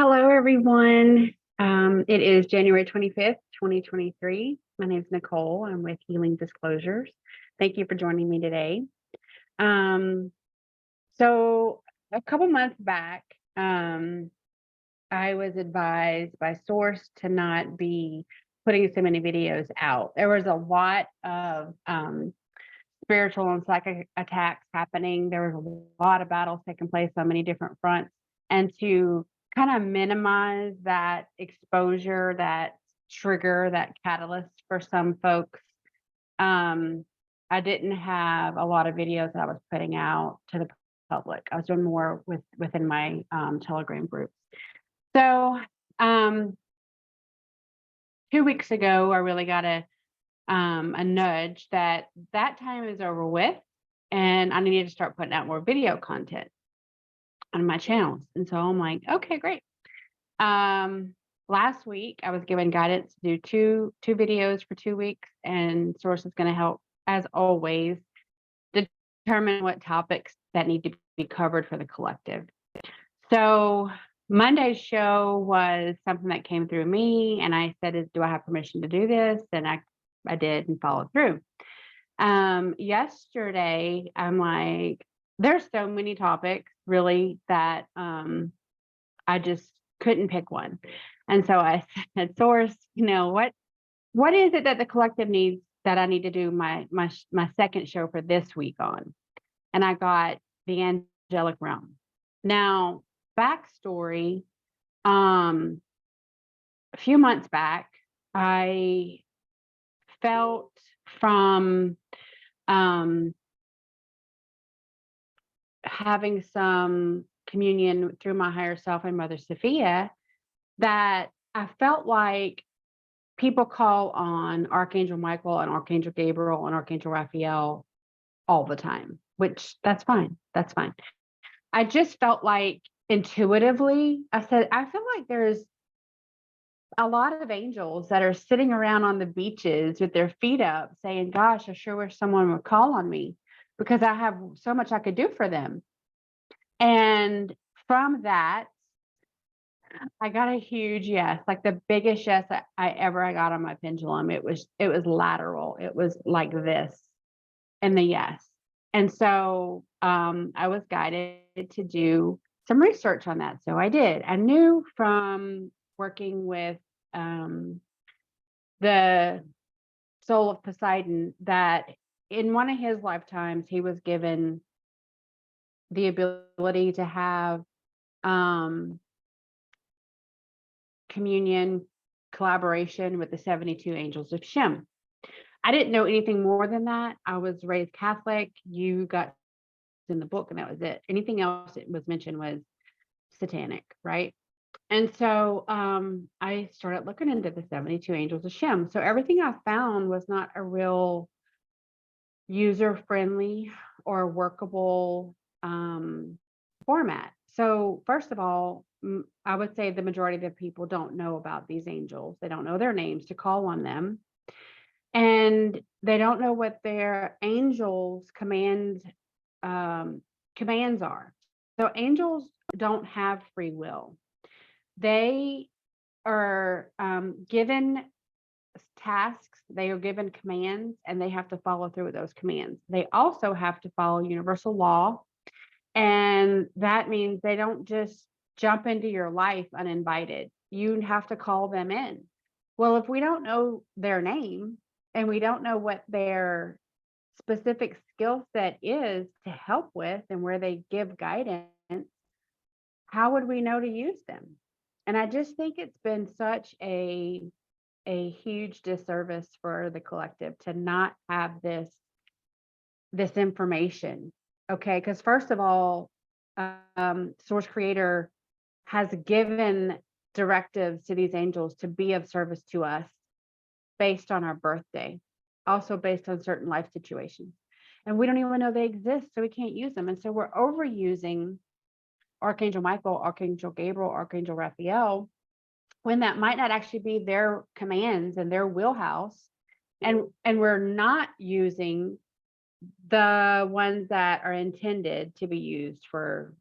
Hello, everyone. It is January 25th, 2023. My name is Nicole. I'm with Healing Disclosures. Thank you for joining me today. So a couple months back, I was advised by Source to not be putting so many videos out. There was a lot of spiritual and psychic attacks happening. There was a lot of battles taking place on many different fronts. And to kind of minimize that exposure, that trigger, that catalyst for some folks, I didn't have a lot of videos that I was putting out to the public. I was doing more within my Telegram groups. So 2 weeks ago, I really got a nudge that time is over with, and I needed to start putting out more video content on my channels. And so I'm like, okay, great. Last week I was given guidance to do two videos for 2 weeks, and Source is going to help, as always, determine what topics that need to be covered for the collective. So Monday's show was something that came through me, and I said, do I have permission to do this? And I did and followed through. Yesterday, I'm like, there's so many topics really that I just couldn't pick one. And so I said, Source, what is it that the collective needs that I need to do my second show for this week on? And I got the angelic realm. Now, backstory, a few months back, I felt from having some communion through my higher self and mothersophia that I felt like people call on Archangel Michael and Archangel Gabriel and Archangel Raphael all the time, which that's fine. That's fine. I just felt like intuitively, I said, I feel like there's a lot of angels that are sitting around on the beaches with their feet up saying, gosh, I sure wish someone would call on me because I have so much I could do for them. And from that, I got a huge yes, like the biggest yes I got on my pendulum. It was lateral. It was like this and the yes. And so I was guided to do some research on that. So I did. I knew from working with the soul of Poseidon that in one of his lifetimes, he was given the ability to have communion collaboration with the 72 angels of Shem. I didn't know anything more than that. I was raised Catholic. You got in the book and that was it. Anything else that was mentioned was satanic, right? And so I started looking into the 72 angels of Shem. So everything I found was not a real user-friendly or workable format. So first of all, I would say the majority of the people don't know about these angels. They don't know their names to call on them. And they don't know what their angels' commands are. So angels don't have free will. They are given tasks, they are given commands, and they have to follow through with those commands. They also have to follow universal law. And that means they don't just jump into your life uninvited. You have to call them in. Well, if we don't know their name and we don't know what their specific skill set is to help with and where they give guidance, how would we know to use them? And I just think it's been such a huge disservice for the collective to not have this information. Okay, because first of all, Source Creator has given directives to these angels to be of service to us based on our birthday, also based on certain life situations. And we don't even know they exist, so we can't use them. And so we're overusing Archangel Michael, Archangel Gabriel, Archangel Raphael, when that might not actually be their commands and their wheelhouse. And we're not using the ones that are intended to be used for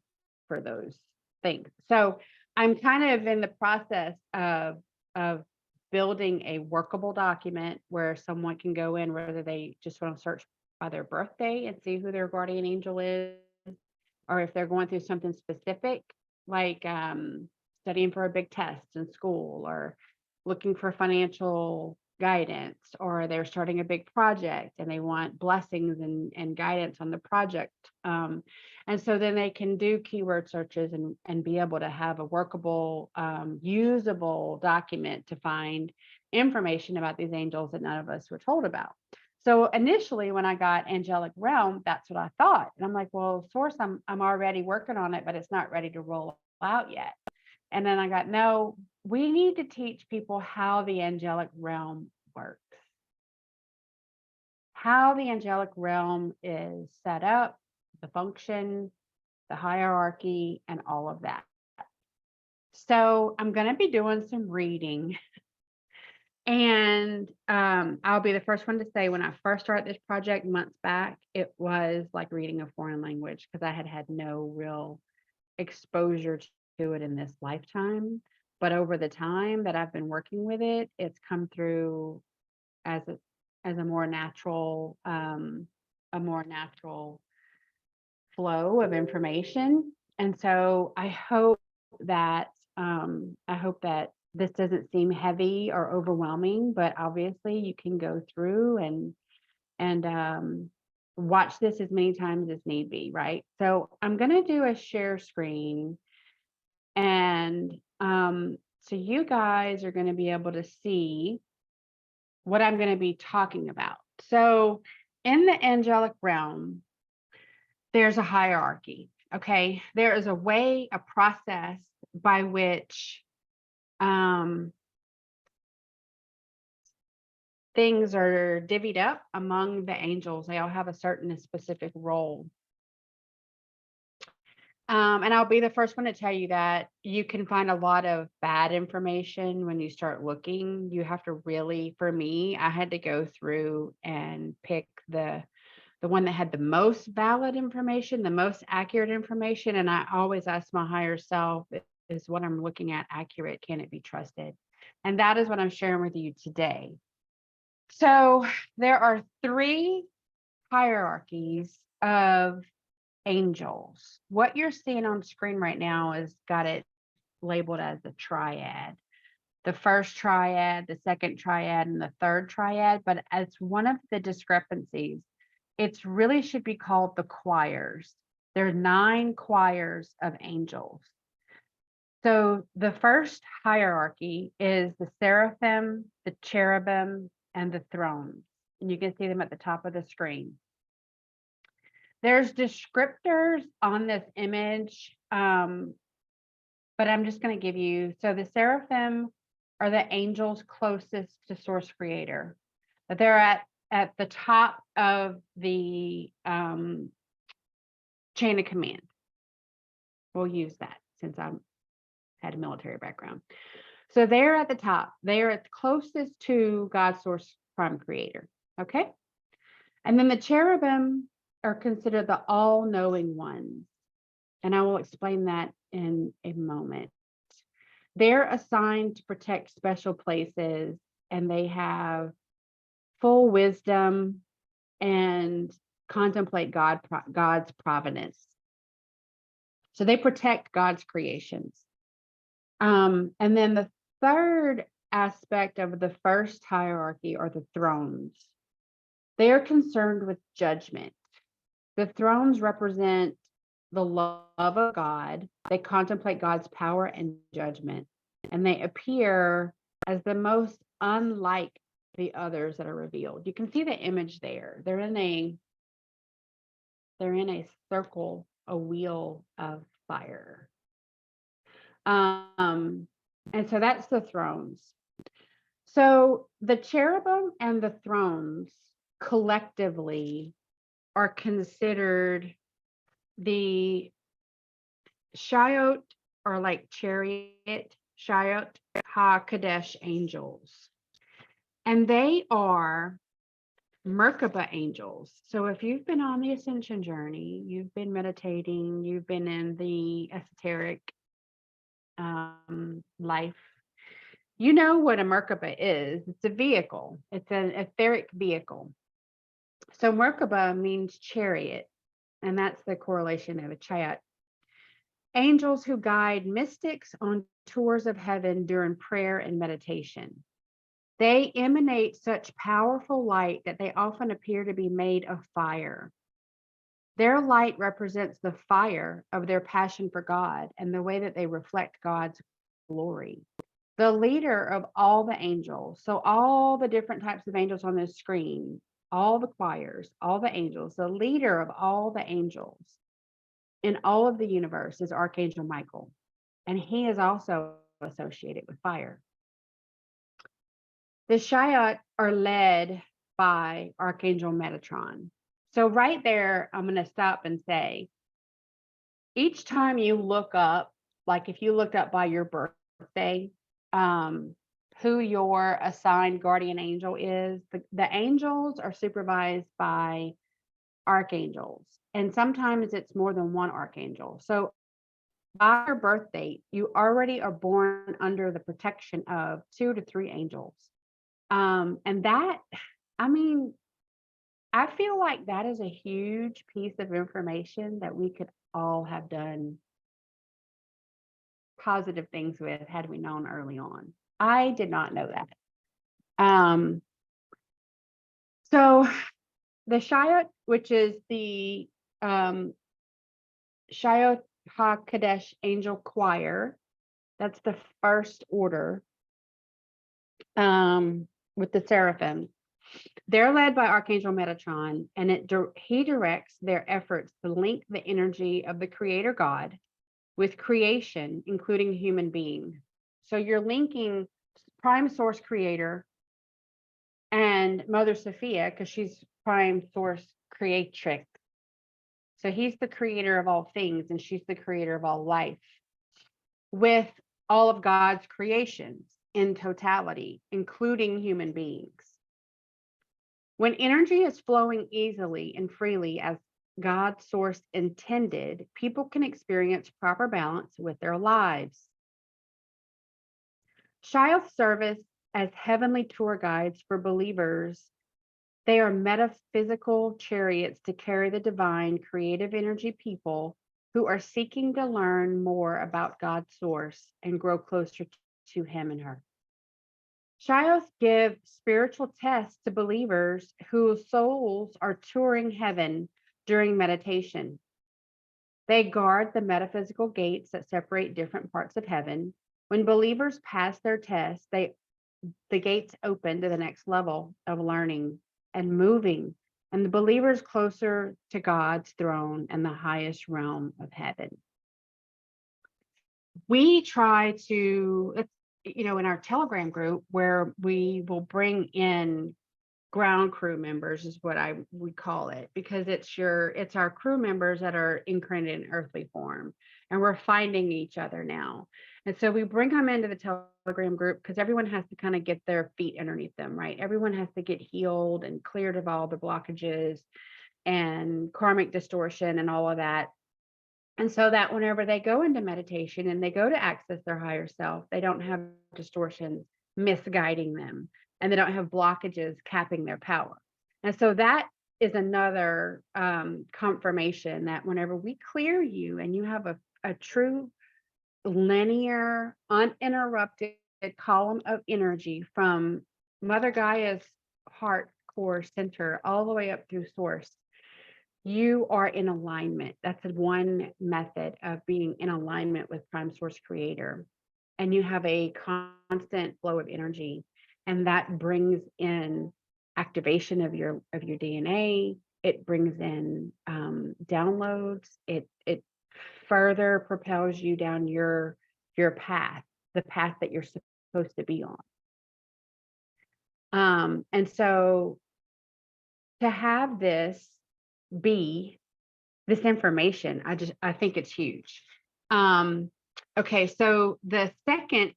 those things. So I'm kind of in the process of building a workable document where someone can go in, whether they just want to search by their birthday and see who their guardian angel is, or if they're going through something specific, like studying for a big test in school, or looking for financial guidance, or they're starting a big project and they want blessings and guidance on the project. And so then they can do keyword searches and be able to have a workable, usable document to find information about these angels that none of us were told about. So initially, when I got angelic realm, that's what I thought. And I'm like, well, source, I'm already working on it, but it's not ready to roll out yet. And then I got, no, we need to teach people how the angelic realm works, how the angelic realm is set up, the function, the hierarchy, and all of that. So I'm going to be doing some reading. And I'll be the first one to say, when I first started this project months back, it was like reading a foreign language because I had had no real exposure to it in this lifetime. But over the time that I've been working with it, it's come through as a more natural flow of information. And so I hope that this doesn't seem heavy or overwhelming, but obviously you can go through and watch this as many times as need be, right? So I'm going to do a share screen, and so you guys are going to be able to see what I'm going to be talking about. So in the angelic realm, there's a hierarchy. Okay, there is a way, a process by which things are divvied up among the angels. They all have a certain specific role. And I'll be the first one to tell you that you can find a lot of bad information when you start looking. You have to really, for me, I had to go through and pick the one that had the most valid information, the most accurate information. And I always ask my higher self, is what I'm looking at accurate? Can it be trusted? And that is what I'm sharing with you today. So there are 3 hierarchies of angels. What you're seeing on screen right now is got it labeled as a triad. The first triad, the second triad, and the third triad. But as one of the discrepancies, it's really should be called the choirs. There are 9 choirs of angels. So the first hierarchy is the seraphim, the cherubim, and the thrones. And you can see them at the top of the screen. There's descriptors on this image, but I'm just going to give you, so the seraphim are the angels closest to source creator. But they're at the top of the chain of command. We'll use that since I had a military background. So they're at the top. They are closest to God's source prime creator. Okay. And then the cherubim are considered the all-knowing ones. And I will explain that in a moment. They're assigned to protect special places, and they have full wisdom and contemplate God's providence. So they protect God's creations. And then the third aspect of the first hierarchy are the thrones. They are concerned with judgment. The thrones represent the love of God. They contemplate God's power and judgment, and they appear as the most unlike the others that are revealed. You can see the image there. They're in a circle, a wheel of fire. And so that's the thrones. So the cherubim and the thrones collectively are considered the Shayot, or like chariot, Shayot HaKadesh angels. And they are Merkaba angels. So if you've been on the ascension journey, you've been meditating, you've been in the esoteric life. You know what a Merkaba is. It's a vehicle. It's an etheric vehicle. So Merkaba means chariot, and that's the correlation of a chariot. Angels who guide mystics on tours of heaven during prayer and meditation. They emanate such powerful light that they often appear to be made of fire. Their light represents the fire of their passion for God and the way that they reflect God's glory. The leader of all the angels, so all the different types of angels on this screen, all the choirs, all the angels, the leader of all the angels in all of the universe is Archangel Michael, and he is also associated with fire. The Shiat are led by Archangel Metatron. So right there, I'm going to stop and say, each time you look up, like if you looked up by your birthday, who your assigned guardian angel is, the angels are supervised by archangels. And sometimes it's more than one archangel. So by your birth date, you already are born under the protection of 2 to 3 angels. And that, I mean, I feel like that is a huge piece of information that we could all have done positive things with had we known early on. I did not know that. So the Shiat, which is the sophiacodex angel choir, that's the first order with the seraphim. They're led by Archangel Metatron, and he directs their efforts to link the energy of the Creator God with creation, including human being. So you're linking Prime Source Creator and Mother Sophia, because she's Prime Source Creatrix. So he's the creator of all things, and she's the creator of all life, with all of God's creations in totality, including human beings. When energy is flowing easily and freely as God's source intended, people can experience proper balance with their lives. Shiath's service as heavenly tour guides for believers. They are metaphysical chariots to carry the divine creative energy people who are seeking to learn more about God's source and grow closer to him and her. Shiaths give spiritual tests to believers whose souls are touring heaven during meditation. They guard the metaphysical gates that separate different parts of heaven. When believers pass their tests, the gates open to the next level of learning and moving, and the believers closer to God's throne and the highest realm of heaven. We try to, in our Telegram group, where we will bring in ground crew members, is what I would call it, because it's our crew members that are incarnated in earthly form, and we're finding each other now. And so we bring them into the Telegram group because everyone has to kind of get their feet underneath them, right? Everyone has to get healed and cleared of all the blockages and karmic distortion and all of that. And so that whenever they go into meditation and they go to access their higher self, they don't have distortions misguiding them, and they don't have blockages capping their power. And so that is another confirmation that whenever we clear you and you have a true linear, uninterrupted column of energy from Mother Gaia's heart core center all the way up through source, you are in alignment. That's one method of being in alignment with Prime Source Creator. And you have a constant flow of energy, and that brings in activation of your DNA. It brings in downloads. It further propels you down your path, the path that you're supposed to be on. And so to have this information, I think it's huge. Okay, so the second,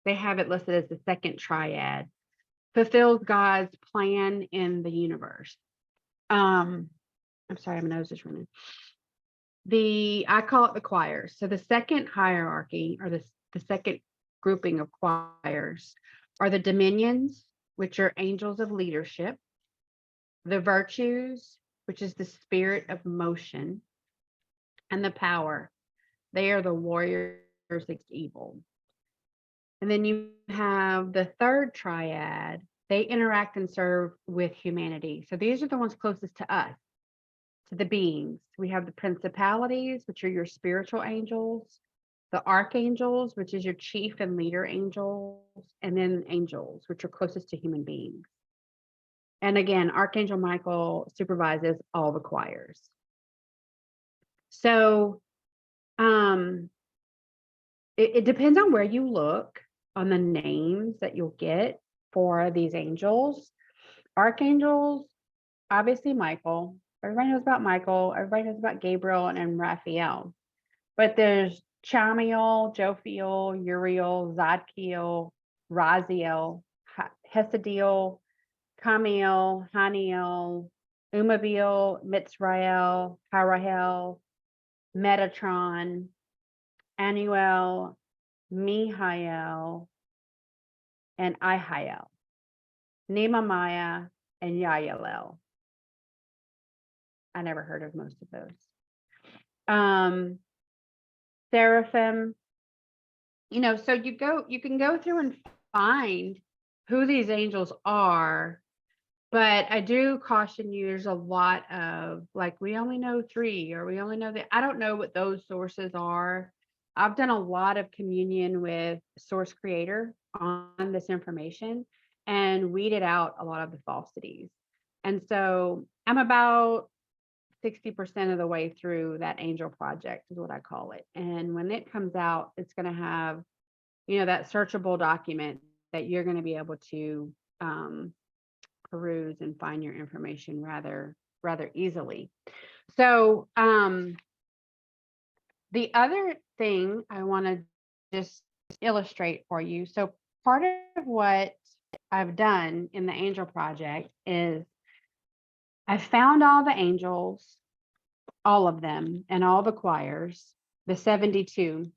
they have it listed as the second triad, fulfills God's plan in the universe. I'm sorry, my nose is running. I call it the choirs. So the second hierarchy, or the second grouping of choirs are the dominions, which are angels of leadership, the virtues, which is the spirit of motion, and the power. They are the warriors against evil. And then you have the third triad. They interact and serve with humanity. So these are the ones closest to us, to the beings. We have the principalities, which are your spiritual angels, the archangels, which is your chief and leader angels, and then angels, which are closest to human beings. And again, Archangel Michael supervises all the choirs. So it depends on where you look on the names that you'll get for these angels. Archangels, obviously Michael. Everybody knows about Michael. Everybody knows about Gabriel and Raphael. But there's Chamiel, Jophiel, Uriel, Zadkiel, Raziel, Hesediel, Camiel, Haniel, Umaviel, Mitzrael, Harahel, Metatron, Anuel, Mihael, and Ihael, Nemamiah, and Yaelel. I never heard of most of those. Seraphim, so you can go through and find who these angels are, but I do caution you, there's a lot of like, we only know 3, or we only know that. I don't know what those sources are. I've done a lot of communion with Source Creator on this information and weeded out a lot of the falsities. And so I'm about 60% of the way through that angel project is what I call it. And when it comes out, it's going to have, that searchable document that you're going to be able to peruse and find your information rather easily. So the other thing I want to just illustrate for you. So part of what I've done in the angel project is I found all the angels, all of them, and all the choirs, the 72,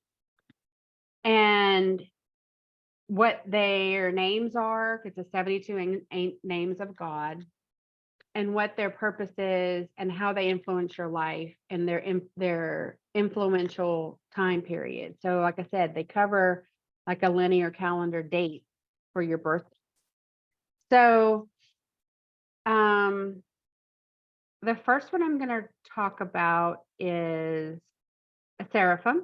and what their names are, because the 72 names of God, and what their purpose is, and how they influence your life and their influential time period. So like I said, they cover like a linear calendar date for your birthday. So the first one I'm going to talk about is a seraphim.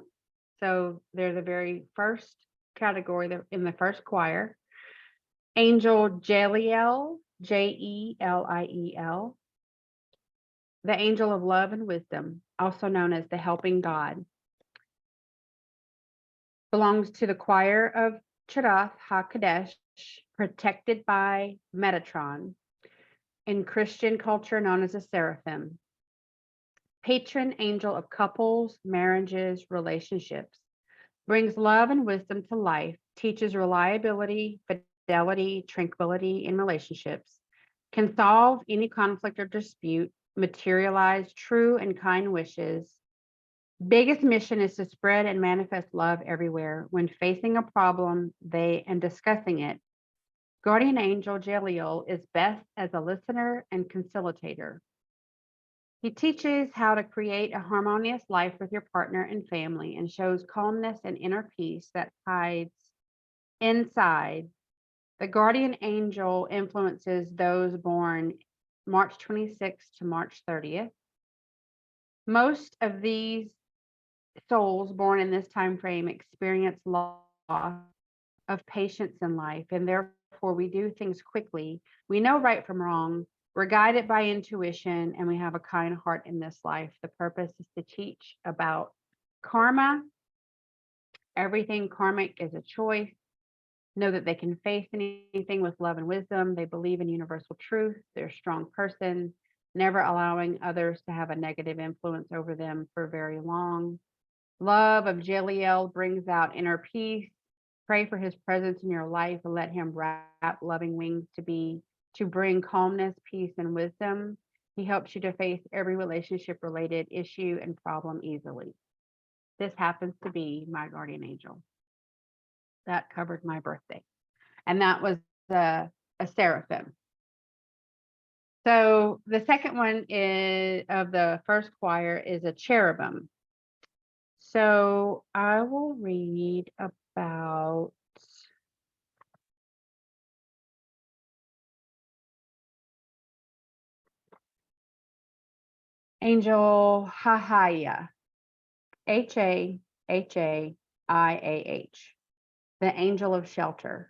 So they're the very first category, they're in the first choir. Angel Jeliel, Jeliel, the angel of love and wisdom, also known as the helping God, belongs to the choir of Chereth-HaKodesh, protected by Metatron, in Christian culture known as a seraphim. Patron angel of couples, marriages, relationships, brings love and wisdom to life, teaches reliability, fidelity, tranquility in relationships, can solve any conflict or dispute, materialize true and kind wishes. Biggest mission is to spread and manifest love everywhere. When facing a problem, and discussing it, guardian angel Jeliel is best as a listener and conciliator. He teaches how to create a harmonious life with your partner and family, and shows calmness and inner peace that hides inside. The guardian angel influences those born March 26th to March 30th. Most of these souls born in this time frame experience loss of patience in life, and therefore we do things quickly. We know right from wrong. We're guided by intuition, and we have a kind heart in this life. The purpose is to teach about karma. Everything karmic is a choice. Know that they can face anything with love and wisdom. They believe in universal truth. They're a strong person, never allowing others to have a negative influence over them for very long. Love of Jeliel brings out inner peace. Pray for his presence in your life and let him wrap loving wings to bring calmness, peace, and wisdom. He helps you to face every relationship-related issue and problem easily. This happens to be my guardian angel. That covered my birthday. And that was a seraphim. So the second one is of the first choir is a cherubim. So I will read about Angel Hahaya, Hahayiah, the angel of shelter,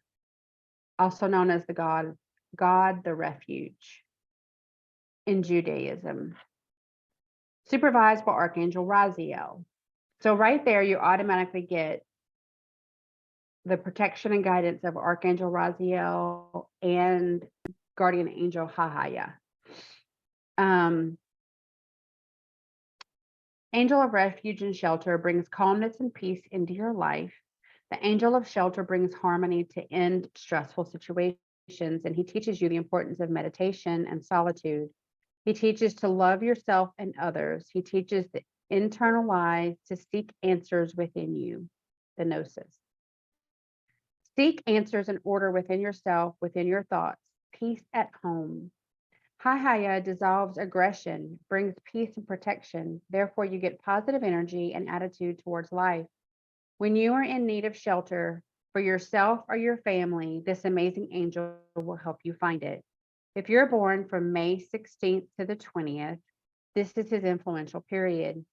also known as the God the refuge in Judaism, supervised by Archangel Raziel. So right there, you automatically get the protection and guidance of Archangel Raziel and Guardian Angel Hahaya. Angel of refuge and shelter brings calmness and peace into your life. The angel of shelter brings harmony to end stressful situations, and he teaches you the importance of meditation and solitude. He teaches to love yourself and others. He teaches to internalize, to seek answers within you, the gnosis. Seek answers and order within yourself, within your thoughts, peace at home. Hahaya dissolves aggression, brings peace and protection. Therefore, you get positive energy and attitude towards life. When you are in need of shelter for yourself or your family, this amazing angel will help you find it. If you're born from May 16th to the 20th, this is his influential period.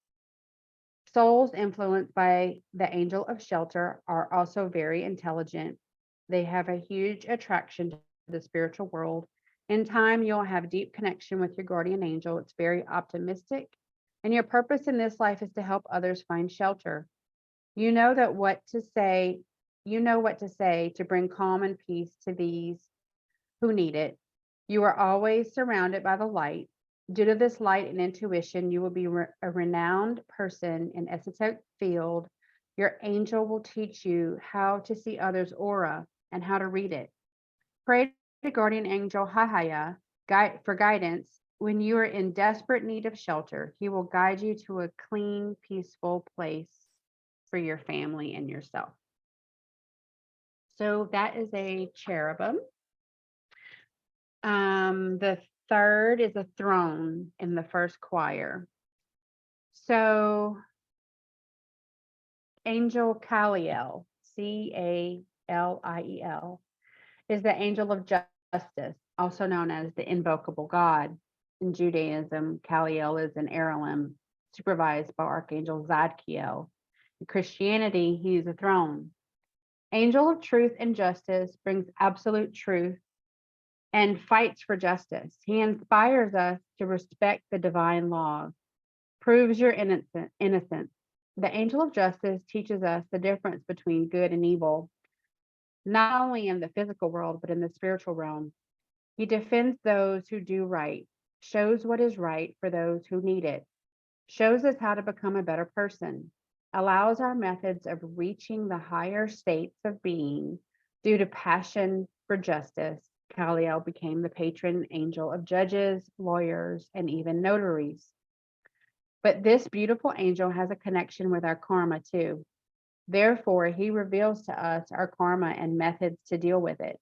Souls influenced by the angel of shelter are also very intelligent. They have a huge attraction to the spiritual world. In time, you'll have deep connection with your guardian angel. It's very optimistic, and your purpose in this life is to help others find shelter. You know what to say to bring calm and peace to these who need it. You are always surrounded by the light. Due to this light and intuition, you will be a renowned person in esoteric field. Your angel will teach you how to see others' aura and how to read it. Pray to guardian angel Hahaya for guidance when you are in desperate need of shelter. He will guide you to a clean, peaceful place for your family and yourself. So that is a cherubim. The third is a throne in the first choir. So Angel Kaliel, Kaliel, is the angel of justice, also known as the invocable God. In Judaism, Kaliel is an Elohim supervised by Archangel Zadkiel. In Christianity, he is a throne. Angel of truth and justice brings absolute truth and fights for justice. He inspires us to respect the divine laws, proves your innocence. The angel of justice teaches us the difference between good and evil, not only in the physical world, but in the spiritual realm. He defends those who do right, shows what is right for those who need it, shows us how to become a better person, allows our methods of reaching the higher states of being due to passion for justice. Kaliel became the patron angel of judges, lawyers, and even notaries. But this beautiful angel has a connection with our karma too. Therefore, he reveals to us our karma and methods to deal with it.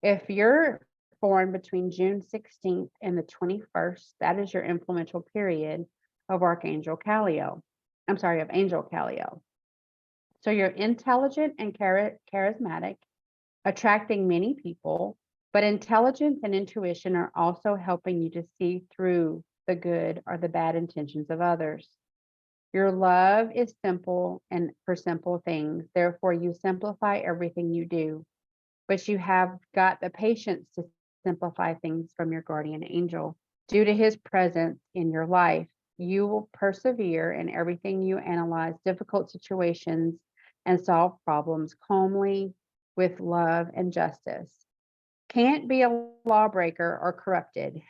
If you're born between June 16th and the 21st, that is your influential period of Angel Kaliel. So you're intelligent and charismatic, attracting many people, but intelligence and intuition are also helping you to see through the good or the bad intentions of others. Your love is simple and for simple things. Therefore, you simplify everything you do, but you have got the patience to simplify things from your guardian angel. Due to his presence in your life, you will persevere in everything you analyze difficult situations and solve problems calmly with love and justice. Can't be a lawbreaker or corrupted.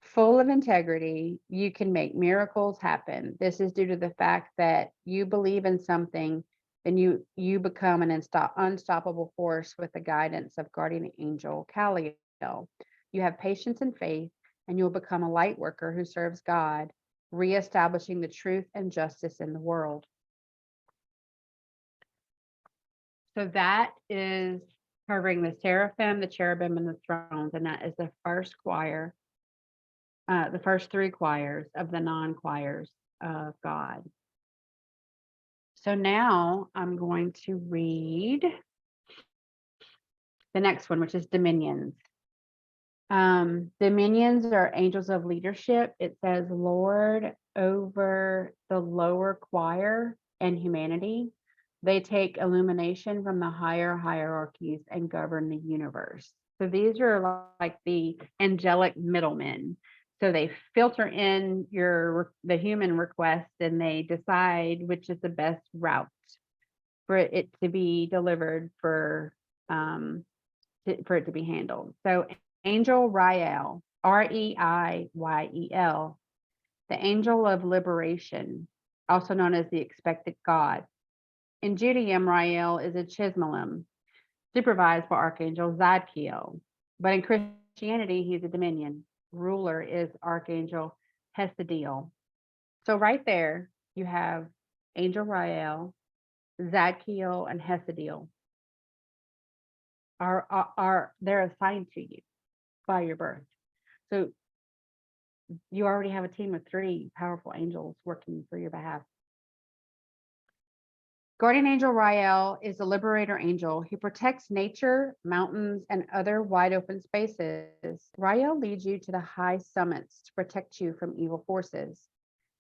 Full of integrity, you can make miracles happen. This is due to the fact that you believe in something, then you become an unstoppable force with the guidance of guardian angel Kaliel. You have patience and faith, and you'll become a light worker who serves God, reestablishing the truth and justice in the world. So that is covering the seraphim, the cherubim, and the thrones. And that is the first choir, the first three choirs of the non-choirs of God. So now I'm going to read the next one, which is dominions. Dominions are angels of leadership. It says Lord over the lower choir and humanity. They take illumination from the higher hierarchies and govern the universe. So these are like the angelic middlemen. So they filter in the human request and they decide which is the best route for it to be delivered for it to be handled. So Angel Rael, Reieyel, the angel of liberation, also known as the expected God. In Judaism, Rael is a chismelim, supervised by Archangel Zadkiel. But in Christianity, he's a dominion. Ruler is Archangel Hesidiel. So right there, you have Angel Rael, Zadkiel, and Hesidiel they're assigned to you by your birth. So you already have a team of 3 powerful angels working for your behalf. Guardian Angel Rael is a liberator angel. He protects nature, mountains, and other wide open spaces. Rael leads you to the high summits to protect you from evil forces.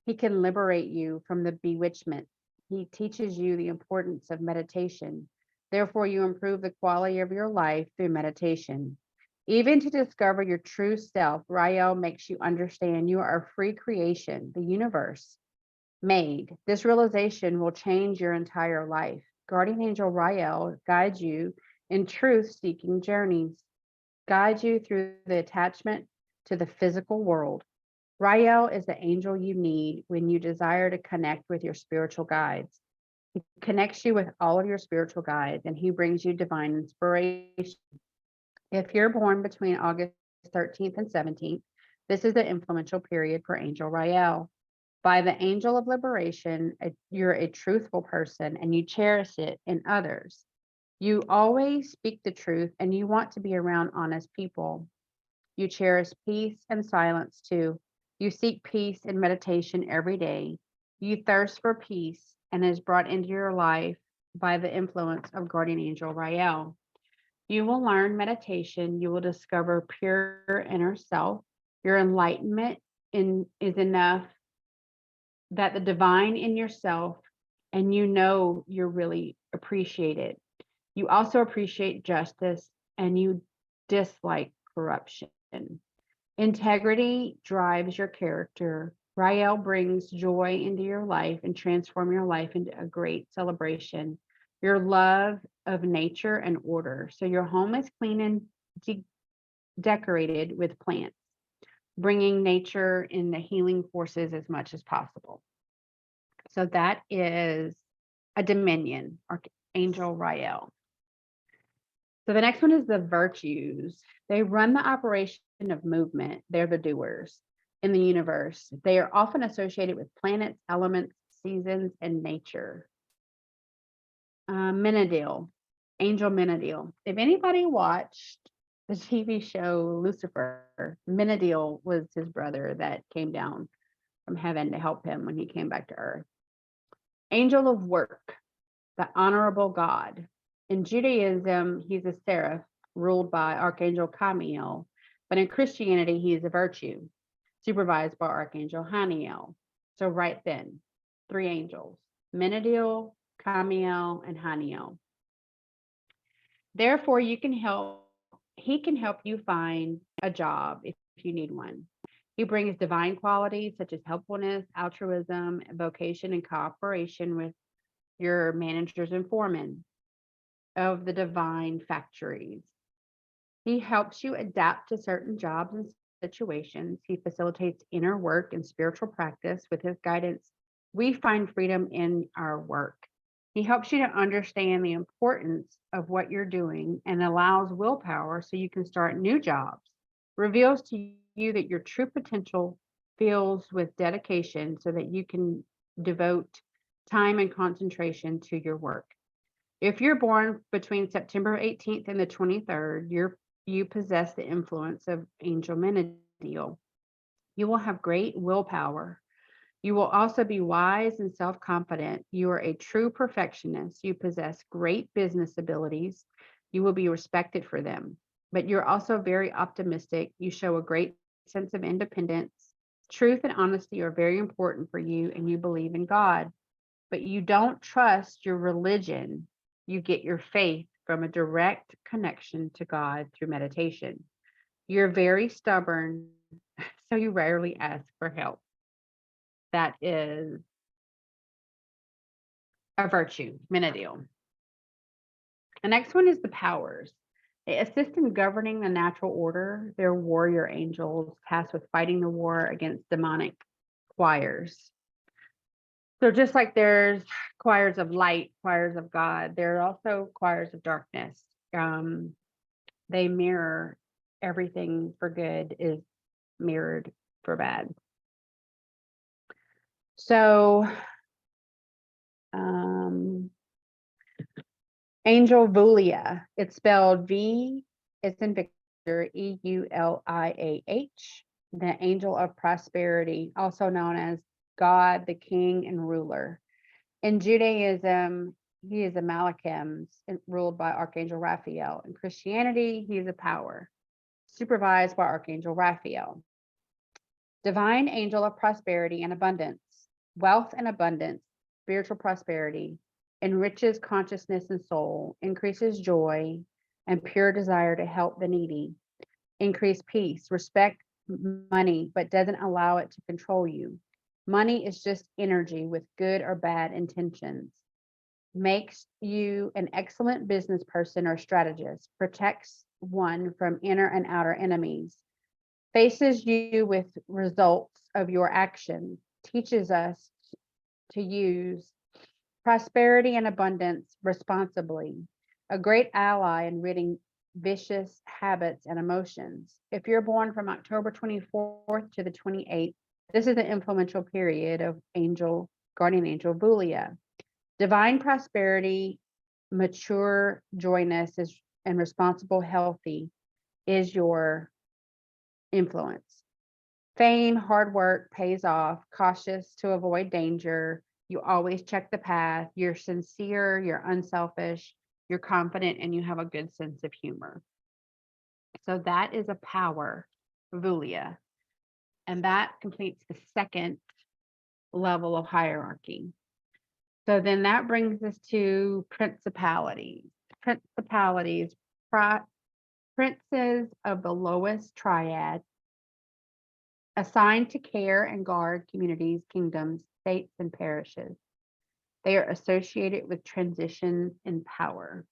He can liberate you from the bewitchment. He teaches you the importance of meditation. Therefore, you improve the quality of your life through meditation. Even to discover your true self, Rael makes you understand you are a free creation, the universe made. This realization will change your entire life. Guardian Angel Rael guides you in truth-seeking journeys, guides you through the attachment to the physical world. Rael is the angel you need when you desire to connect with your spiritual guides. He connects you with all of your spiritual guides, and he brings you divine inspiration. If you're born between August 13th and 17th, this is the influential period for Angel Rael. By the angel of liberation, you're a truthful person and you cherish it in others. You always speak the truth and you want to be around honest people. You cherish peace and silence too. You seek peace in meditation every day. You thirst for peace and is brought into your life by the influence of Guardian Angel Rael. You will learn meditation. You will discover pure inner self. Your enlightenment is enough that the divine in yourself, and you know you're really appreciated. You also appreciate justice and you dislike corruption. Integrity drives your character. Rael brings joy into your life and transform your life into a great celebration. Your love of nature and order. So your home is clean and decorated with plants, bringing nature in the healing forces as much as possible. So that is a dominion, Angel Rael. So the next one is the virtues. They run the operation of movement. They're the doers in the universe. They are often associated with planets, elements, seasons, and nature. Menadil, Angel Menadil. If anybody watched the TV show Lucifer, Menadil was his brother that came down from heaven to help him when he came back to earth. Angel of work, the honorable God. In Judaism, he's a seraph ruled by Archangel Camiel, but in Christianity, he is a virtue supervised by Archangel Haniel. So right then, 3 angels, Menadil, Camiel, and Haniel. Therefore, he can help you find a job if you need one. He brings divine qualities such as helpfulness, altruism, vocation, and cooperation with your managers and foremen of the divine factories. He helps you adapt to certain jobs and situations. He facilitates inner work and spiritual practice. With his guidance, we find freedom in our work. He helps you to understand the importance of what you're doing and allows willpower so you can start new jobs. Reveals to you that your true potential fills with dedication so that you can devote time and concentration to your work. If you're born between September 18th and the 23rd, you possess the influence of Angel Menadiel. You will have great willpower. You will also be wise and self-confident. You are a true perfectionist. You possess great business abilities. You will be respected for them. But you're also very optimistic. You show a great sense of independence. Truth and honesty are very important for you, and you believe in God. But you don't trust your religion. You get your faith from a direct connection to God through meditation. You're very stubborn, so you rarely ask for help. That is a virtue, Menadiel. The next one is the powers. They assist in governing the natural order. They're warrior angels tasked with fighting the war against demonic choirs. So just like there's choirs of light, choirs of God, there are also choirs of darkness. They mirror everything for good is mirrored for bad. So Angel Vulia, it's spelled V, it's in Victor, Euliah, the angel of prosperity, also known as God, the king and ruler. In Judaism, he is a Malachim ruled by Archangel Raphael. In Christianity, he is a power supervised by Archangel Raphael. Divine angel of prosperity and abundance, wealth and abundance, spiritual prosperity, enriches consciousness and soul, increases joy and pure desire to help the needy, increase peace, respect money, but doesn't allow it to control you. Money is just energy with good or bad intentions. Makes you an excellent business person or strategist, protects one from inner and outer enemies, faces you with results of your actions, teaches us to use prosperity and abundance responsibly, a great ally in ridding vicious habits and emotions. If you're born from October 24th to the 28th, this is the influential period of guardian angel Vulia. Divine prosperity, mature joyness and responsible healthy is your influence. Fame, hard work pays off, cautious to avoid danger. You always check the path. You're sincere, you're unselfish, you're confident, and you have a good sense of humor. So that is a power, Vulia. And that completes the second level of hierarchy. So then that brings us to principalities. Principalities, princes of the lowest triad, assigned to care and guard communities, kingdoms, states, and parishes. They are associated with transitions in power.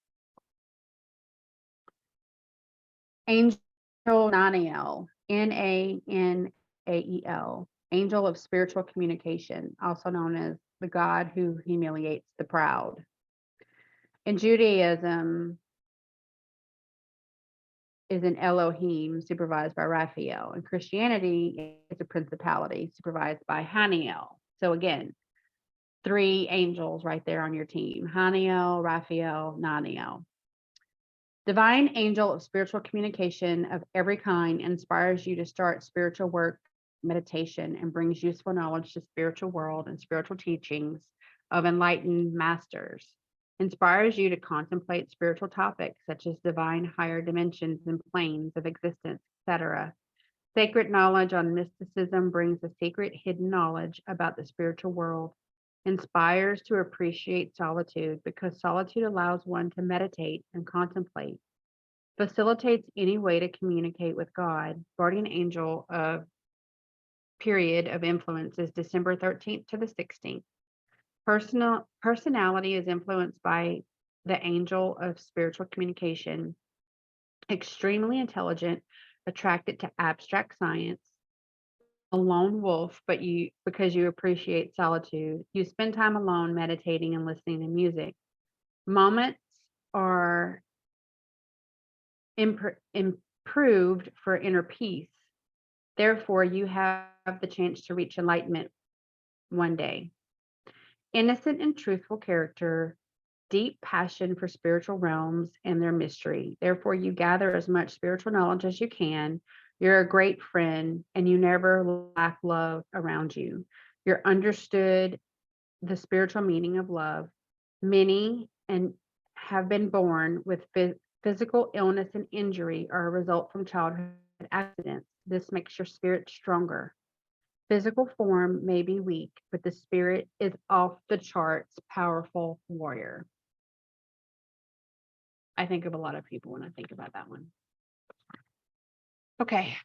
Angel Nanael, Nanael, angel of spiritual communication, also known as the God who humiliates the proud. In Judaism, is an Elohim supervised by Raphael. In Christianity, it's a principality supervised by Haniel. So again, 3 angels right there on your team: Haniel, Raphael, Naniel. Divine angel of spiritual communication of every kind inspires you to start spiritual work, meditation, and brings useful knowledge to spiritual world and spiritual teachings of enlightened masters. Inspires you to contemplate spiritual topics such as divine higher dimensions and planes of existence, etc. Sacred knowledge on mysticism brings a secret hidden knowledge about the spiritual world. Inspires to appreciate solitude because solitude allows one to meditate and contemplate. Facilitates any way to communicate with God. Guardian angel of period of influence is December 13th to the 16th. Personality is influenced by the angel of spiritual communication. Extremely intelligent, attracted to abstract science. A lone wolf, because you appreciate solitude. You spend time alone meditating and listening to music. Moments are improved for inner peace. Therefore, you have the chance to reach enlightenment one day. Innocent and truthful character, deep passion for spiritual realms and their mystery. Therefore, you gather as much spiritual knowledge as you can. You're a great friend, and you never lack love around you. You're understood the spiritual meaning of love. Many and have been born with physical illness and injury are a result from childhood accidents. This makes your spirit stronger. Physical form may be weak, but the spirit is off the charts, powerful warrior. I think of a lot of people when I think about that one. Okay,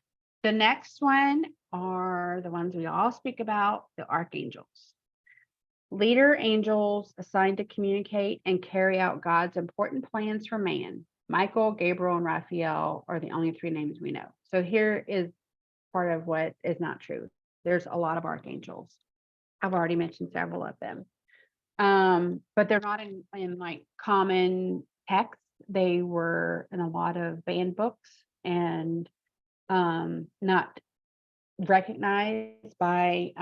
the next one are the ones we all speak about, the archangels. Leader angels assigned to communicate and carry out God's important plans for man. Michael, Gabriel, and Raphael are the only three names we know. So here is part of what is not true. There's a lot of archangels. I've already mentioned several of them. But they're not in like common text. They were in a lot of banned books and not recognized by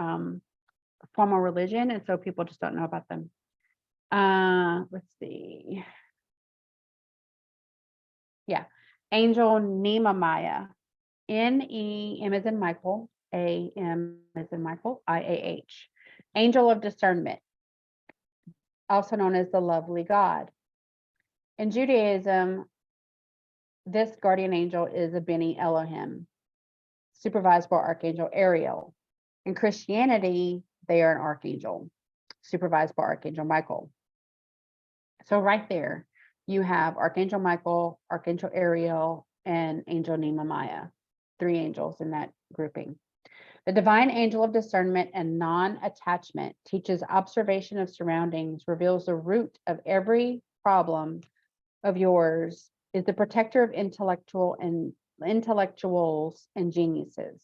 formal religion, and so people just don't know about them. Let's see. Yeah. Angel Nehemiah. N-E-M as in Michael, A-M as in Michael, I-A-H. Angel of discernment, also known as the lovely God. In Judaism, this guardian angel is a Beni Elohim, supervised by Archangel Ariel. In Christianity, they are an archangel, supervised by Archangel Michael. So right there, you have Archangel Michael, Archangel Ariel, and Angel Nehemiah, three angels in that grouping. The divine angel of discernment and non-attachment teaches observation of surroundings, reveals the root of every problem of yours, is the protector of intellectuals and geniuses,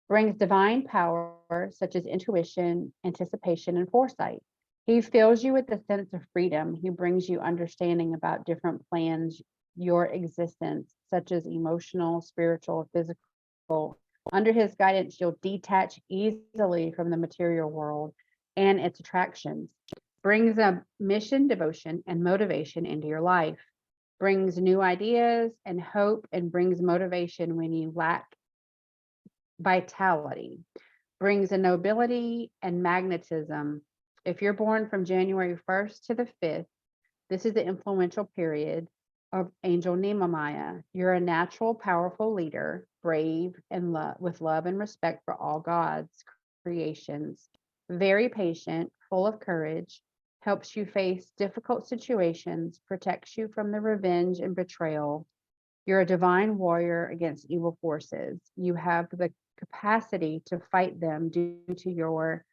brings divine power such as intuition, anticipation, and foresight. He fills you with a sense of freedom. He brings you understanding about different plans, your existence, such as emotional, spiritual, physical. Under his guidance, you'll detach easily from the material world and its attractions. Brings a mission, devotion, and motivation into your life. Brings new ideas and hope, and brings motivation when you lack vitality. Brings a nobility and magnetism. If you're born from January 1st to the 5th, this is the influential period of Angel Nehemiah. You're a natural, powerful leader, brave and with love and respect for all God's creations. Very patient, full of courage, helps you face difficult situations, protects you from the revenge and betrayal. You're a divine warrior against evil forces. You have the capacity to fight them due to your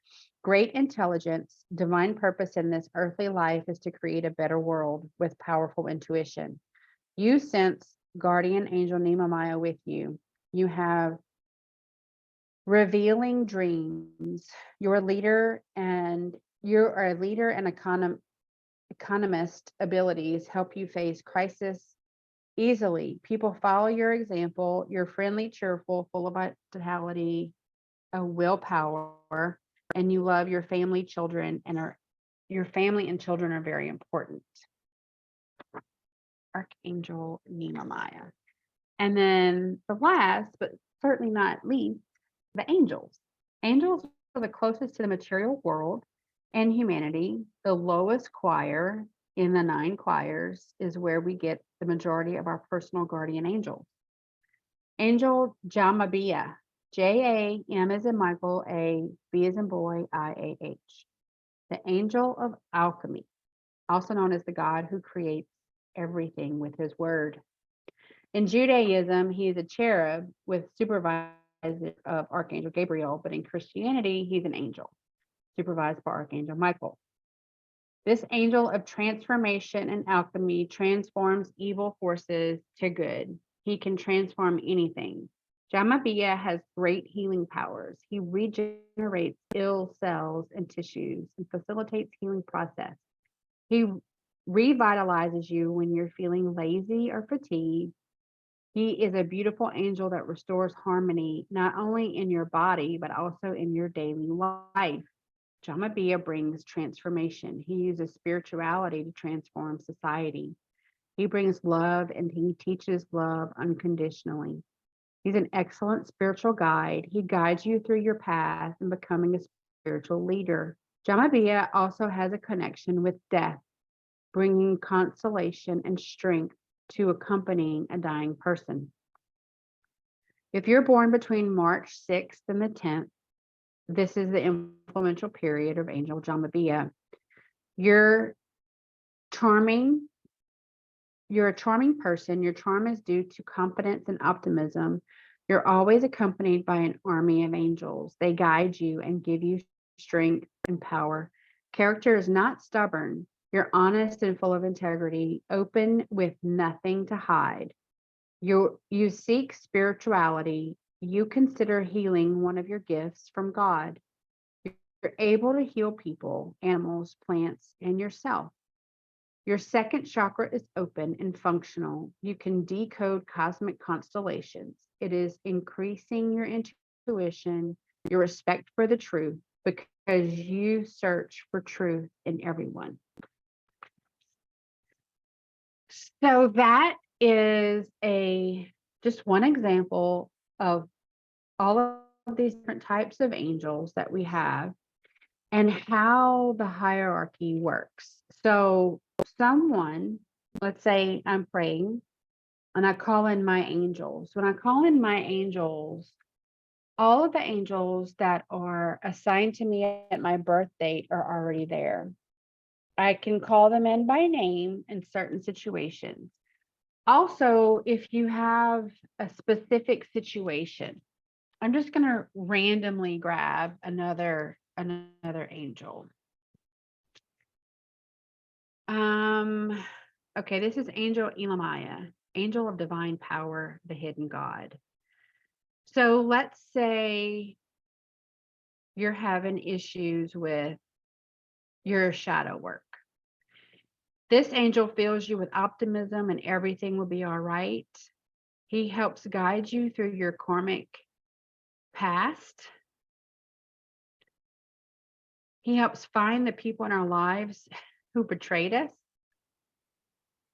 great intelligence. Divine purpose in this earthly life is to create a better world with powerful intuition. You sense guardian angel Nehemiah with you. You have revealing dreams. You're a leader and economist abilities help you face crisis easily. People follow your example. You're friendly, cheerful, full of vitality, a willpower, and you love your family, children, and your family and children are very important. Archangel Nehemiah. And then the last, but certainly not least, the angels. Angels are the closest to the material world and humanity. The lowest choir in the 9 choirs is where we get the majority of our personal guardian angels. Angel Jamabiah, J-A-M as in Michael, A-B as in boy, I-A-H. The angel of alchemy, also known as the God who creates everything with his word. In Judaism, he is a cherub with supervisor of Archangel Gabriel, but in Christianity, he's an angel, supervised by Archangel Michael. This angel of transformation and alchemy transforms evil forces to good. He can transform anything. Jamabiah has great healing powers. He regenerates ill cells and tissues and facilitates healing process. He revitalizes you when you're feeling lazy or fatigued. He is a beautiful angel that restores harmony, not only in your body, but also in your daily life. Jamabia brings transformation. He uses spirituality to transform society. He brings love and he teaches love unconditionally. He's an excellent spiritual guide. He guides you through your path in becoming a spiritual leader. Jamabia also has a connection with death, bringing consolation and strength to accompanying a dying person. If you're born between March 6th and the 10th, this is the influential period of Angel Jamabia. You're charming. You're a charming person. Your charm is due to confidence and optimism. You're always accompanied by an army of angels. They guide you and give you strength and power. Character is not stubborn. You're honest and full of integrity, open with nothing to hide. You seek spirituality. You consider healing one of your gifts from God. You're able to heal people, animals, plants, and yourself. Your second chakra is open and functional. You can decode cosmic constellations. It is increasing your intuition, your respect for the truth, because you search for truth in everyone. So that is just one example of all of these different types of angels that we have and how the hierarchy works. So let's say I'm praying and I call in my angels. When I call in my angels, all of the angels that are assigned to me at my birth date are already there. I can call them in by name in certain situations. Also, if you have a specific situation, I'm just going to randomly grab another angel. Okay, this is Angel Elamaya, angel of divine power, the hidden God. So let's say you're having issues with your shadow work. This angel fills you with optimism and everything will be all right. He helps guide you through your karmic past. He helps find the people in our lives who betrayed us.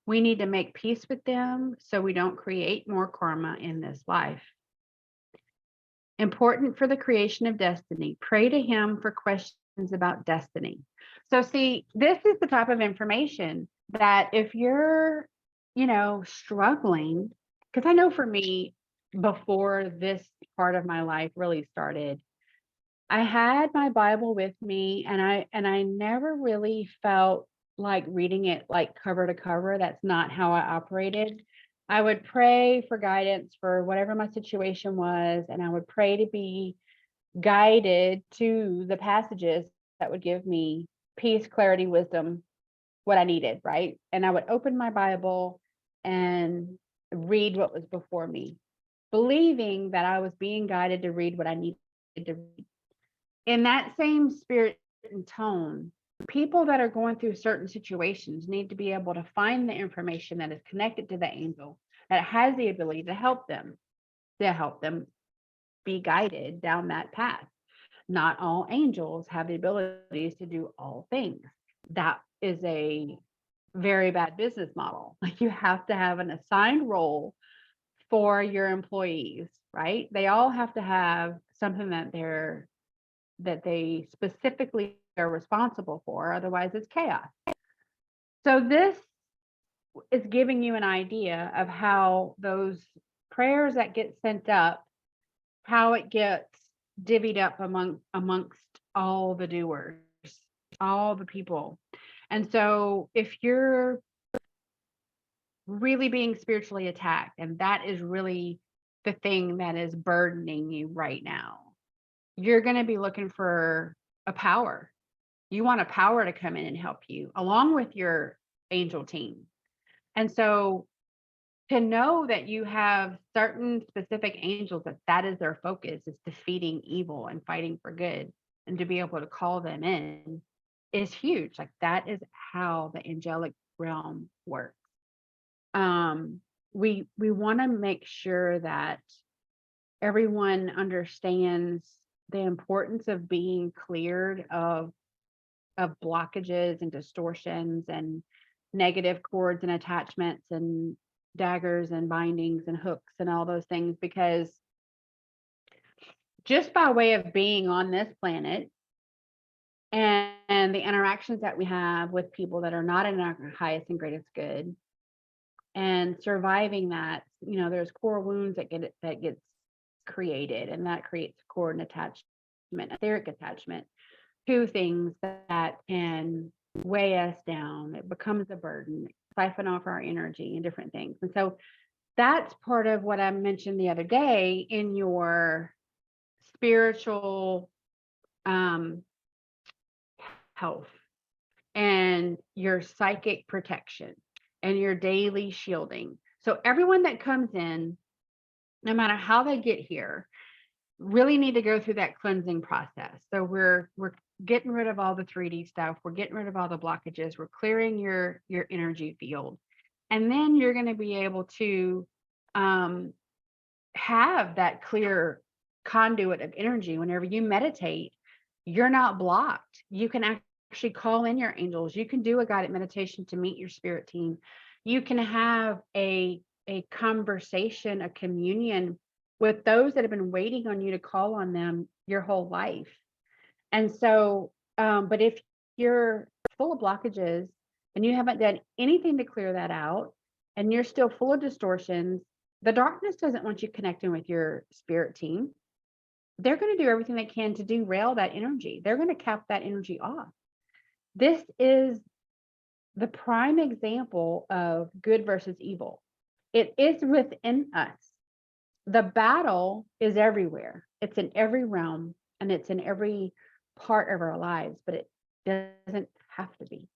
We need to make peace with them so we don't create more karma in this life. Important for the creation of destiny. Pray to him for questions about destiny. So see, this is the type of information that if you're, struggling, because I know for me, before this part of my life really started, I had my Bible with me and I never really felt like reading it like cover to cover. That's not how I operated. I would pray for guidance for whatever my situation was, and I would pray to be guided to the passages that would give me peace, clarity, wisdom, what I needed, right? And I would open my Bible and read what was before me, believing that I was being guided to read what I needed to read. In that same spirit and tone, people that are going through certain situations need to be able to find the information that is connected to the angel that has the ability to help them be guided down that path. Not all angels have the abilities to do all things. That is a very bad business model. Like, you have to have an assigned role for your employees, right? They all have to have something that they specifically are responsible for, otherwise it's chaos. So this is giving you an idea of how those prayers that get sent up, how it gets divvied up amongst all the doers, all the people. And so if you're really being spiritually attacked, and that is really the thing that is burdening you right now, you're going to be looking for a power. You want a power to come in and help you along with your angel team. And so to know that you have certain specific angels, that is their focus, is defeating evil and fighting for good, and to be able to call them in is huge. Like, that is how the angelic realm works. We want to make sure that everyone understands the importance of being cleared of blockages and distortions and negative cords and attachments and daggers and bindings and hooks and all those things, because just by way of being on this planet and the interactions that we have with people that are not in our highest and greatest good, and surviving that, you know, there's core wounds that gets created, and that creates cord and attachment, etheric attachment to things that can weigh us down. It becomes a burden, siphon off our energy and different things. And so that's part of what I mentioned the other day in your spiritual health and your psychic protection and your daily shielding. So everyone that comes in, no matter how they get here, really need to go through that cleansing process. So we're getting rid of all the 3D stuff. We're getting rid of all the blockages. We're clearing your energy field. And then you're going to be able to have that clear conduit of energy. Whenever you meditate, you're not blocked. You can actually call in your angels. You can do a guided meditation to meet your spirit team. You can have a conversation, a communion with those that have been waiting on you to call on them your whole life. And so, but if you're full of blockages and you haven't done anything to clear that out, and you're still full of distortions, the darkness doesn't want you connecting with your spirit team. They're going to do everything they can to derail that energy. They're going to cap that energy off. This is the prime example of good versus evil. It is within us. The battle is everywhere. It's in every realm, and it's in every part of our lives, but it doesn't have to be.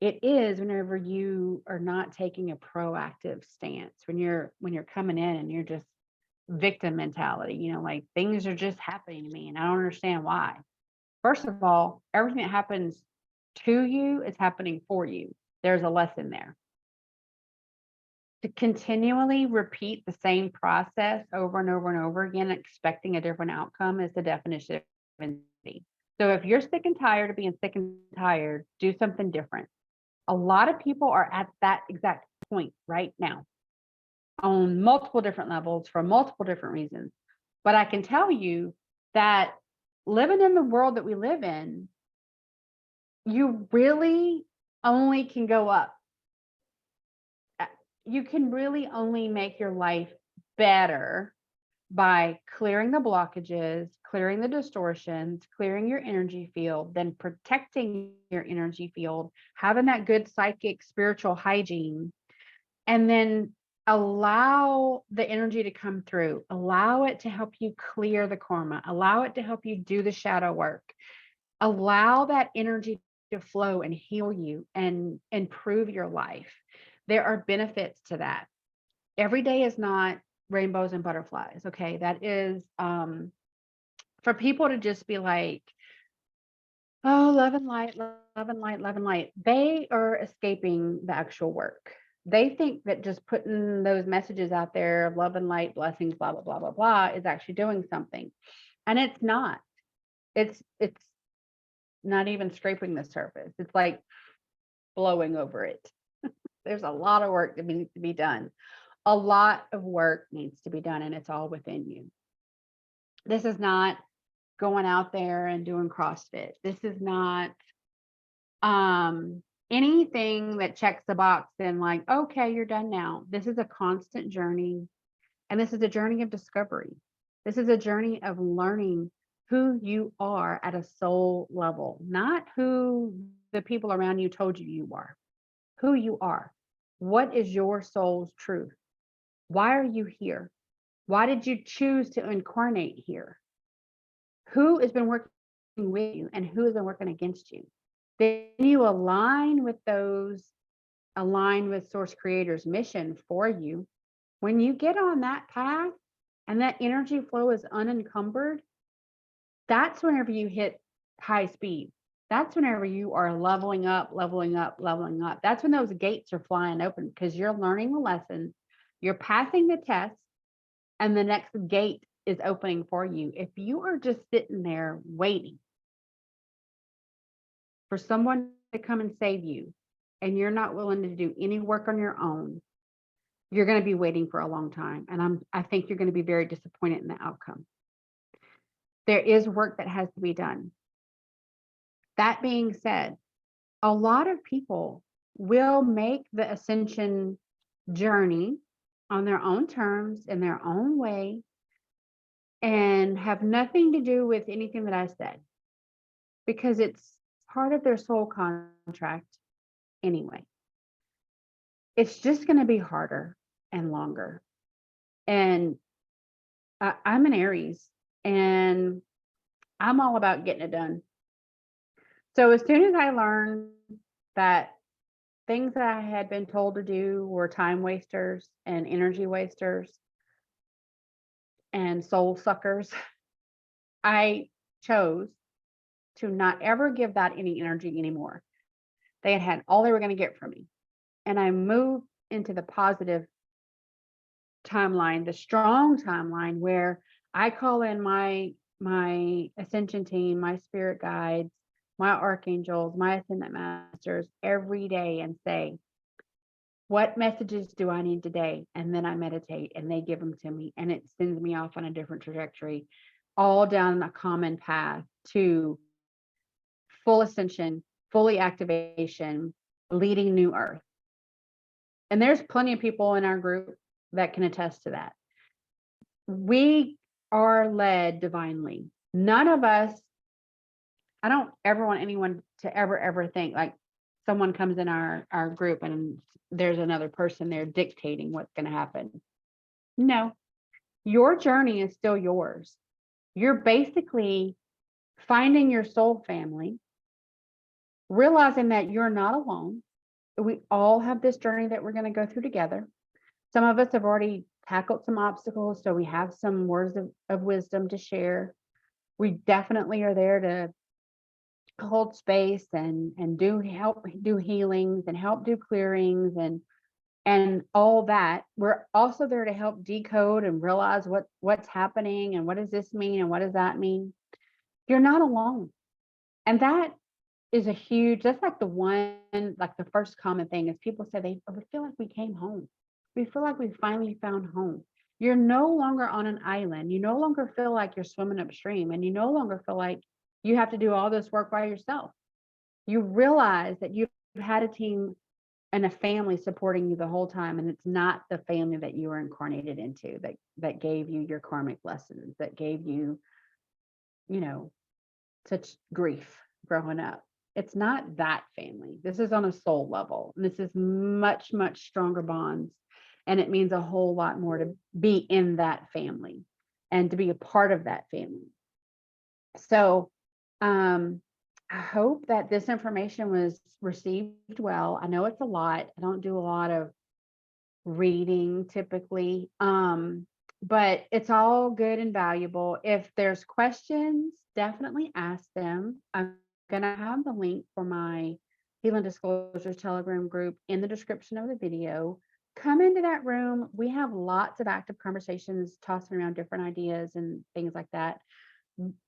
It is whenever you are not taking a proactive stance, when you're coming in and you're just victim mentality, you know, like things are just happening to me and I don't understand why. First of all, everything that happens to you is happening for you. There's a lesson there. To continually repeat the same process over and over and over again, expecting a different outcome, is the definition of insanity. So if you're sick and tired of being sick and tired, do something different. A lot of people are at that exact point right now on multiple different levels for multiple different reasons. But I can tell you that living in the world that we live in, you really only can go up. You can really only make your life better by clearing the blockages, clearing the distortions, clearing your energy field, then protecting your energy field, having that good psychic spiritual hygiene, and then allow the energy to come through, allow it to help you clear the karma, allow it to help you do the shadow work, allow that energy to flow and heal you and improve your life. There are benefits to that. Every day is not rainbows and butterflies. Okay. That is for people to just be like, oh, love and light, love and light, love and light. They are escaping the actual work. They think that just putting those messages out there of love and light, blessings, blah, blah, blah, blah, blah, is actually doing something. And it's not. It's not even scraping the surface. It's like blowing over it. There's a lot of work that needs to be done. A lot of work needs to be done, and it's all within you. This is not going out there and doing CrossFit. This is not anything that checks the box and like, okay, you're done now. This is a constant journey, and this is a journey of discovery. This is a journey of learning who you are at a soul level, not who the people around you told you are. Who you are. What is your soul's truth? Why are you here? Why did you choose to incarnate here? Who has been working with you and who has been working against you? Then you align with Source Creator's mission for you. When you get on that path and that energy flow is unencumbered, that's whenever you hit high speed. That's whenever you are leveling up, leveling up, leveling up. That's when those gates are flying open because you're learning the lesson, you're passing the test, and the next gate is opening for you. If you are just sitting there waiting for someone to come and save you, and you're not willing to do any work on your own, you're going to be waiting for a long time. And I think you're going to be very disappointed in the outcome. There is work that has to be done. That being said, a lot of people will make the ascension journey on their own terms, in their own way, and have nothing to do with anything that I said, because it's part of their soul contract anyway. It's just going to be harder and longer. And I'm an Aries, and I'm all about getting it done. So as soon as I learned that things that I had been told to do were time wasters and energy wasters and soul suckers, I chose to not ever give that any energy anymore. They had all they were going to get from me. And I moved into the positive timeline, the strong timeline, where I call in my ascension team, my spirit guides, my archangels, my ascendant masters every day and say, what messages do I need today? And then I meditate and they give them to me, and it sends me off on a different trajectory, all down a common path to full ascension, fully activation, leading new earth. And there's plenty of people in our group that can attest to that. We are led divinely. None of us, I don't ever want anyone to ever think like someone comes in our group and there's another person there dictating what's going to happen. No, your journey is still yours. You're basically finding your soul family, realizing that you're not alone. We all have this journey that we're going to go through together. Some of us have already tackled some obstacles, so we have some words of wisdom to share. We definitely are there to hold space and help do healings and help do clearings and all that. We're also there to help decode and realize what's happening and what does this mean and what does that mean. You're not alone. And that is a huge, that's like the first common thing is people say we feel like we came home. We feel like we finally found home. You're no longer on an island. You no longer feel like you're swimming upstream, and you no longer feel like you have to do all this work by yourself. You realize that you've had a team and a family supporting you the whole time, and it's not the family that you were incarnated into that gave you your karmic lessons, that gave you, such grief growing up. It's not that family. This is on a soul level. And this is much, much stronger bonds. And it means a whole lot more to be in that family and to be a part of that family. So I hope that this information was received well. I know it's a lot. I don't do a lot of reading typically, but it's all good and valuable. If there's questions, definitely ask them. I'm going to have the link for my Healing Disclosures Telegram group in the description of the video. Come into that room. We have lots of active conversations, tossing around different ideas and things like that.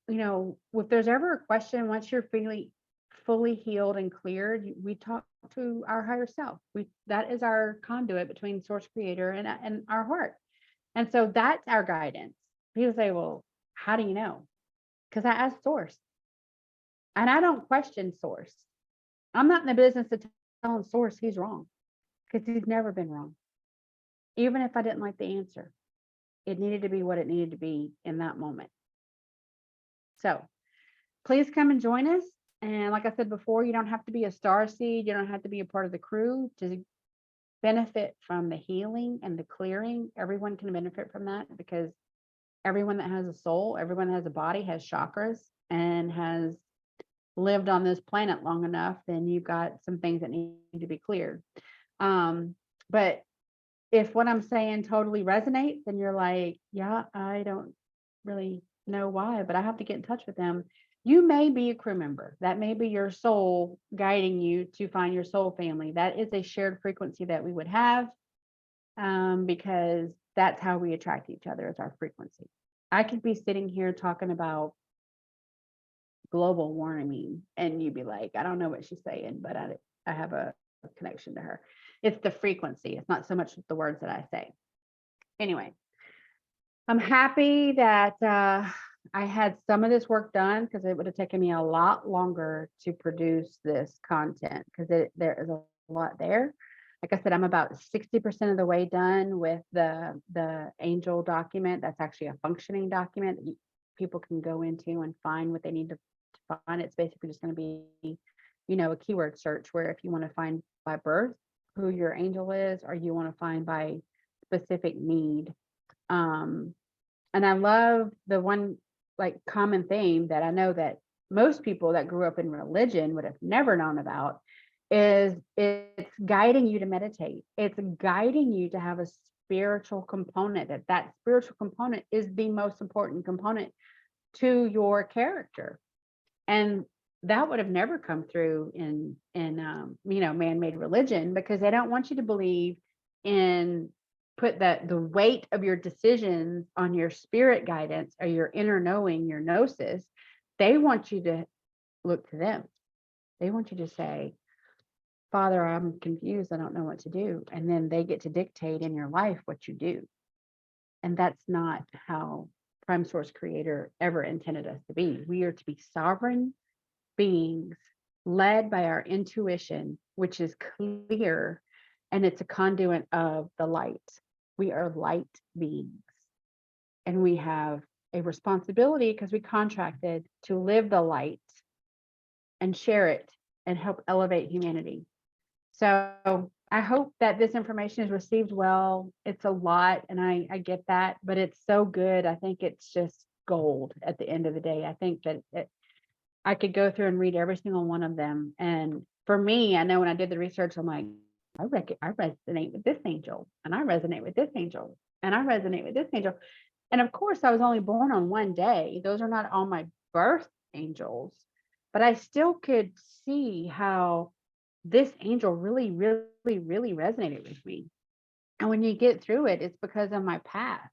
If there's ever a question, once you're fully healed and cleared, we talk to our higher self. That is our conduit between source creator and our heart. And so that's our guidance. People say, well, how do you know? Because I ask source. And I don't question source. I'm not in the business of telling source he's wrong, because he's never been wrong. Even if I didn't like the answer, it needed to be what it needed to be in that moment. So please come and join us. And like I said before, you don't have to be a starseed. You don't have to be a part of the crew to benefit from the healing and the clearing. Everyone can benefit from that, because everyone that has a soul, everyone that has a body has chakras and has lived on this planet long enough, then you've got some things that need to be cleared. But if what I'm saying totally resonates and you're like, yeah, I don't really know why, but I have to get in touch with them, you may be a crew member. That may be your soul guiding you to find your soul family. That is a shared frequency that we would have, because that's how we attract each other, is our frequency. I could be sitting here talking about global warming, and you'd be like, I don't know what she's saying, but I have a connection to her. It's the frequency. It's not so much the words that I say. Anyway, I'm happy that I had some of this work done, because it would have taken me a lot longer to produce this content, because there is a lot there. Like I said, I'm about 60% of the way done with the angel document. That's actually a functioning document that people can go into and find what they need to find. It's basically just going to be, a keyword search, where if you want to find by birth who your angel is, or you want to find by specific need. And I love the one common theme that I know that most people that grew up in religion would have never known about, is it's guiding you to meditate. It's guiding you to have a spiritual component. That spiritual component is the most important component to your character. And that would have never come through in man-made religion, because they don't want you to believe in, put the weight of your decisions on your spirit guidance or your inner knowing, your gnosis. They want you to look to them. They want you to say, Father, I'm confused. I don't know what to do. And then they get to dictate in your life what you do. And that's not how Prime Source Creator ever intended us to be. We are to be sovereign beings led by our intuition, which is clear, and it's a conduit of the light. We are light beings, and we have a responsibility, because we contracted to live the light and share it and help elevate humanity. So I hope that this information is received well. It's a lot, and I get that, but it's so good. I think it's just gold at the end of the day. I think that I could go through and read every single one of them. And for me, I know when I did the research, I'm like, I resonate with this angel, and I resonate with this angel, and I resonate with this angel. And of course, I was only born on one day. Those are not all my birth angels, but I still could see how this angel really, really, really resonated with me. And when you get through it, it's because of my path,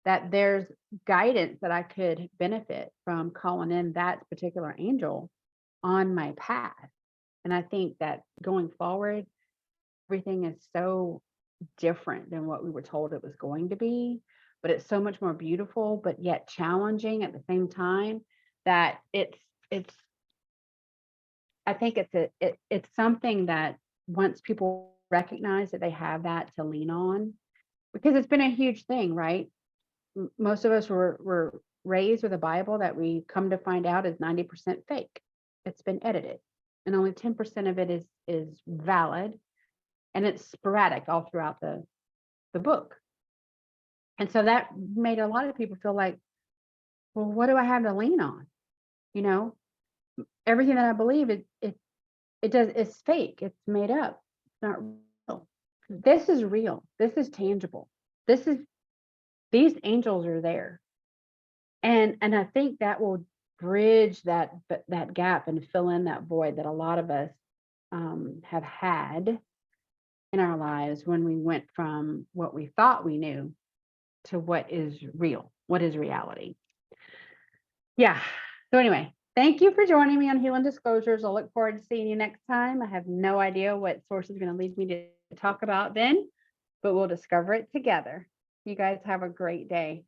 that there's guidance that I could benefit from calling in that particular angel on my path. And I think that going forward, everything is so different than what we were told it was going to be, but it's so much more beautiful, but yet challenging at the same time, that I think it's something that once people recognize that they have that to lean on, because it's been a huge thing, right? Most of us were raised with a Bible that we come to find out is 90% fake. It's been edited, and only 10% of it is valid, and it's sporadic all throughout the book. And so that made a lot of people feel like, well, what do I have to lean on? Everything that I believe it's fake. It's made up. It's not real. This is real. This is tangible. These angels are there. And I think that will bridge that gap and fill in that void that a lot of us have had in our lives, when we went from what we thought we knew to what is real, what is reality. Yeah. So anyway, thank you for joining me on Healing Disclosures. I look forward to seeing you next time. I have no idea what source is going to lead me to talk about then, but we'll discover it together. You guys have a great day.